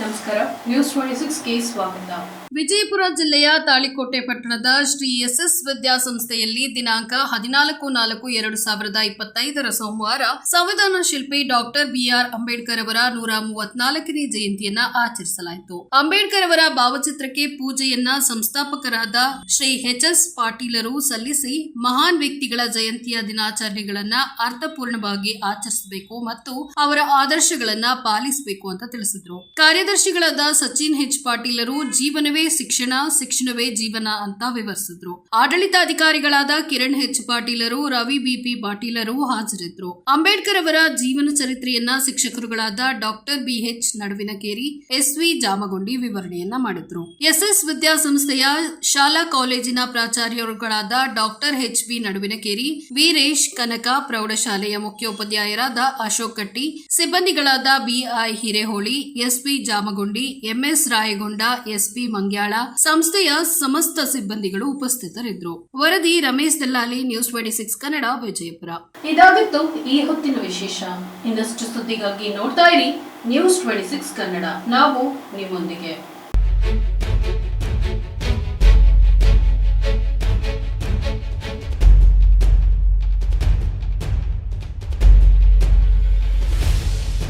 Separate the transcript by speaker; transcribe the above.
Speaker 1: ನಮಸ್ಕಾರ. ನ್ಯೂಸ್ 26ಗೆ ಸ್ವಾಗತ.
Speaker 2: ವಿಜಯಪುರ ಜಿಲ್ಲೆಯ ತಾಳಿಕೋಟೆ ಪಟ್ಟಣದ ಶ್ರೀ ಎಸ್ಎಸ್ ವಿದ್ಯಾಸಂಸ್ಥೆಯಲ್ಲಿ ದಿನಾಂಕ 14/4/2025 ಸೋಮವಾರ ಸಂವಿಧಾನ ಶಿಲ್ಪಿ ಡಾಕ್ಟರ್ ಬಿಆರ್ ಅಂಬೇಡ್ಕರ್ ಅವರ 134ನೇ ಜಯಂತಿಯನ್ನ ಆಚರಿಸಲಾಯಿತು. ಅಂಬೇಡ್ಕರ್ ಅವರ ಭಾವಚಿತ್ರಕ್ಕೆ ಪೂಜೆಯನ್ನ ಸಂಸ್ಥಾಪಕರಾದ ಶ್ರೀ ಎಚ್.ಎಸ್. ಪಾಟೀಲರು ಸಲ್ಲಿಸಿ ಮಹಾನ್ ವ್ಯಕ್ತಿಗಳ ಜಯಂತಿಯ ದಿನಾಚರಣೆಗಳನ್ನ ಅರ್ಥಪೂರ್ಣವಾಗಿ ಆಚರಿಸಬೇಕು ಮತ್ತು ಅವರ ಆದರ್ಶಗಳನ್ನ ಪಾಲಿಸಬೇಕು ಅಂತ ತಿಳಿಸಿದ್ರು. ಕಾರ್ಯದರ್ಶಿಗಳಾದ ಸಚಿನ್ ಎಚ್. ಪಾಟೀಲರು ಜೀವನವೇ ಶಿಕ್ಷಣ, ಶಿಕ್ಷಣವೇ ಜೀವನ ಅಂತ ವಿವರಿಸಿದ್ರು. ಆಡಳಿತಾಧಿಕಾರಿಗಳಾದ ಕಿರಣ್ ಎಚ್. ಪಾಟೀಲರು, ರವಿ ಬಿ.ಪಿ. ಪಾಟೀಲರು ಹಾಜರಿದ್ದರು. ಅಂಬೇಡ್ಕರ್ ಅವರ ಜೀವನ ಚರಿತ್ರೆಯನ್ನ ಶಿಕ್ಷಕರುಗಳಾದ ಡಾಕ್ಟರ್ ಬಿ.ಎಚ್. ನಡುವಿನಕೇರಿ, ಎಸ್.ವಿ. ಜಾಮಗೊಂಡಿ ವಿವರಣೆಯನ್ನ ಮಾಡಿದ್ರು. ಎಸ್ಎಸ್ ವಿದ್ಯಾಸಂಸ್ಥೆಯ ಶಾಲಾ ಕಾಲೇಜಿನ ಪ್ರಾಚಾರ್ಯರುಗಳಾದ ಡಾಕ್ಟರ್ ಎಚ್.ಬಿ. ನಡುವಿನಕೇರಿ, ವೀರೇಶ್ ಕನಕ, ಪ್ರೌಢಶಾಲೆಯ ಮುಖ್ಯೋಪಾಧ್ಯಾಯರಾದ ಅಶೋಕ್ ಕಟ್ಟಿ, ಸಿಬ್ಬಂದಿಗಳಾದ B I. Hireholi, S P. Jamagondi, M S. Rayagonda, S P. Mangyala, ಸಂಸ್ಥೆಯ ಸಮಸ್ತ ಸಿಬ್ಬಂದಿಗಳು ಉಪಸ್ಥಿತರಿದ್ದರು. ವರದಿ ರಮೇಶ್ ದಲ್ಲಾಲಿ, ನ್ಯೂಸ್ 26 ಕನ್ನಡ, ವಿಜಯಪುರ.
Speaker 1: ಇದಾಗಿತ್ತು ಈ ಹೊತ್ತಿನ ವಿಶೇಷ. ಇನ್ನಷ್ಟು ಸುದ್ದಿಗಾಗಿ ನೋಡ್ತಾ ಇರಿ ನ್ಯೂಸ್ 26 ಕನ್ನಡ. ನಾವು ನಿಮ್ಮೊಂದಿಗೆ.